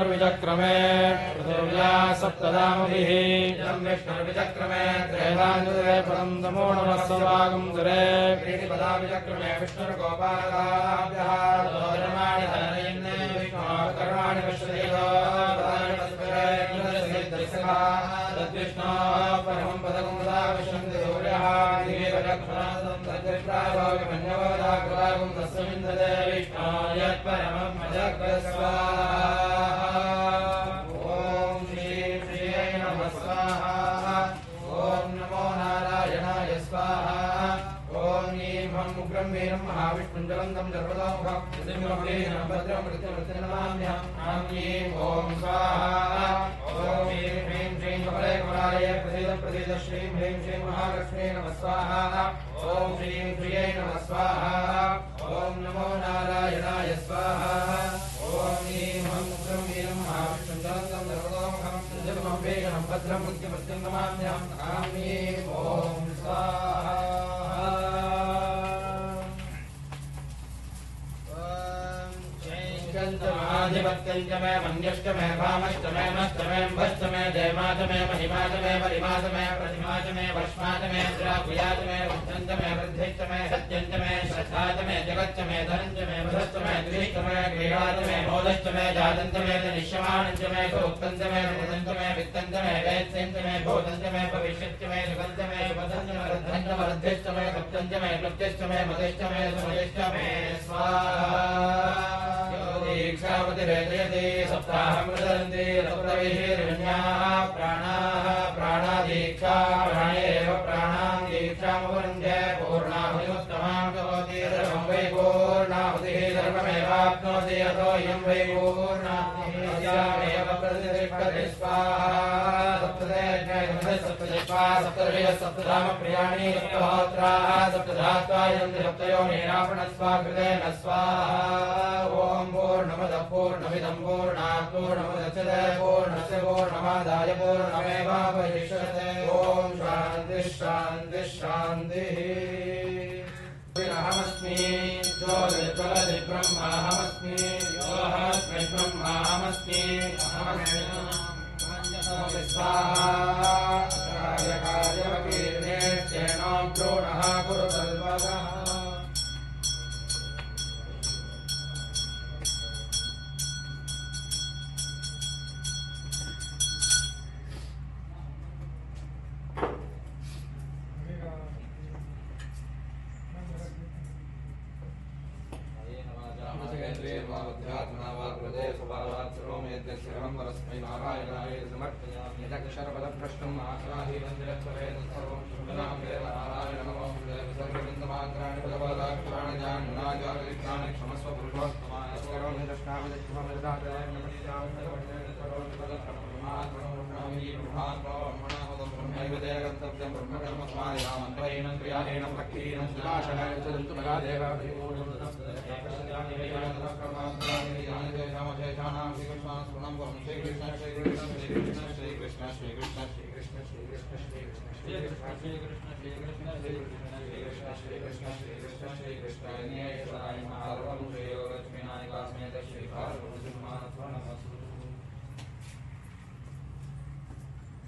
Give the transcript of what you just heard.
विष्णुर्विचक्रमे पृथिव्या सप्तधामभिः यं विष्णुर्विचक्रमे त्रेधाञ्जले पदं तमो नमः सवागं सुरे क्रीडिपदा विचक्रमे विष्णुर्गोपालाभ्यः कर्माणि धनयन्ने विष्णुकर्माणि पश्यदेव तद्विष्णो परमं पदकं तदा विश्वन्ति सूर्यः दिवेदक्षणादं तद्विप्रायभागमन्यवदाकृतागं तस्मिन्दते विष्णो यत्परमं मजग्रस्वाहा ॐ श्रीं श्रियै नमः स्वाहा ॐ नमो नारायणाय स्वाहा ॐ ह्रीं हं उग्रं वीरं महाविष्णुं ज्वलन्तं सर्वतोमुखं सिंहं भद्रं मृत्युमृत्युर्नमाम्यहम् ॐ ह्रीं ॐ स्वाहा ॐ ह्रीं ह्रीं श्रीं कमले कमलाय प्रसीद श्रीं ह्रीं श्रीं महालक्ष्मी नमः स्वाहा ॐ श्रीं श्रियै नमः स्वाहा ॐ नमो नारायणाय स्वाहा ॐ ह्रीं हं उग्रं वीरं महाविष्णुं ज्वलन्तं सर्वतोमुखं सिंहं भद्रं मृत्युमृत्युर्नमाम्यहम् ॐ ह्रीं ॐ स्वाहा आधिपत्यञ्च मे मन्यश्च मे भामश्च मे मश्च मे अम्भश्च मे जयमाच मे महिमाच मे परिमाच मे प्रतिमाच मे वश्माच मे द्राकुयाच मे वृद्धञ्च मे वृद्धिश्च मे सत्यञ्च मे श्रद्धाच मे जगच्च मे धनञ्च मे मधश्च मे द्विश्च मे क्रीडाच मे मोदश्च मे जातञ्च मे निश्यमानञ्च मे सूक्तञ्च मे सुमृतञ्च मे वित्तञ्च मे वैत्स्यञ्च मे भूतञ्च मे भविष्यच्च मे सुगन्ध मे सुपदञ्च मे वृद्धञ्च वृद्धिश्च मे सप्तञ्च मे क्लुप्तिश्च मे मदिश्च मे सुमदिश्च मे स्वाहा दीक्षावति वेदयति सप्ताहं प्रदन्ति सप्तविहिर्विन्याः प्राणाः प्राणादीक्षा प्राणेव प्राणां दीक्षामुपरुन्धे पूर्णाहुतिमुत्तमां करोति सर्वं वै पूर्णाहुतिः सर्वमेवाप्नोति यतोऽयं वै पूर्णाहुतिः अस्यामेव प्रतिष्ठते स्वाहा सप्तदश सप्तधामप्रियाणि सप्तहोत्राः सप्तधात्वा यन्ति सप्तयोनिरापणस्वाकृतेन स्वाहा ॐ पूर्णमदः पूर्णमिदं पूर्णात् पूर्णमुदच्यते पूर्णस्य पूर्णमादाय पूर्णमेवावशिष्यते ॐ शान्तिः शान्तिः शान्तिः अहमस्मि ज्योतिर्ज्वलति ब्रह्माहमस्मि योऽहमस्मि ब्रह्माहमस्मि अहमस्मि स्वाहा कार्यकार्यकीर्णेश्चेनो द्रोणः कुरु सर्वदा शरपदप्रश्नं आसाहि वन्द्रत्ववेदं सर्वं शुभनां देव नारायण नमो सर्वबिन्दमात्राणि पदपदाक्षराणि जाननाजागरित्राणि क्षमस्व पुरुषोत्तमाय सर्वं दृष्टामि दक्षिणमृदादयं नमस्यामि सर्वज्ञं करोमि पदक्रममात्मनामि ब्रह्मात्मनामदं ब्रह्मैव देवगन्तव्यं ब्रह्मकर्मस्मादिनामन्त्रहीनं क्रियाहीनं भक्तिहीनं सुदाशनाय च दन्तुमगादेवाभिपूर्णं श्री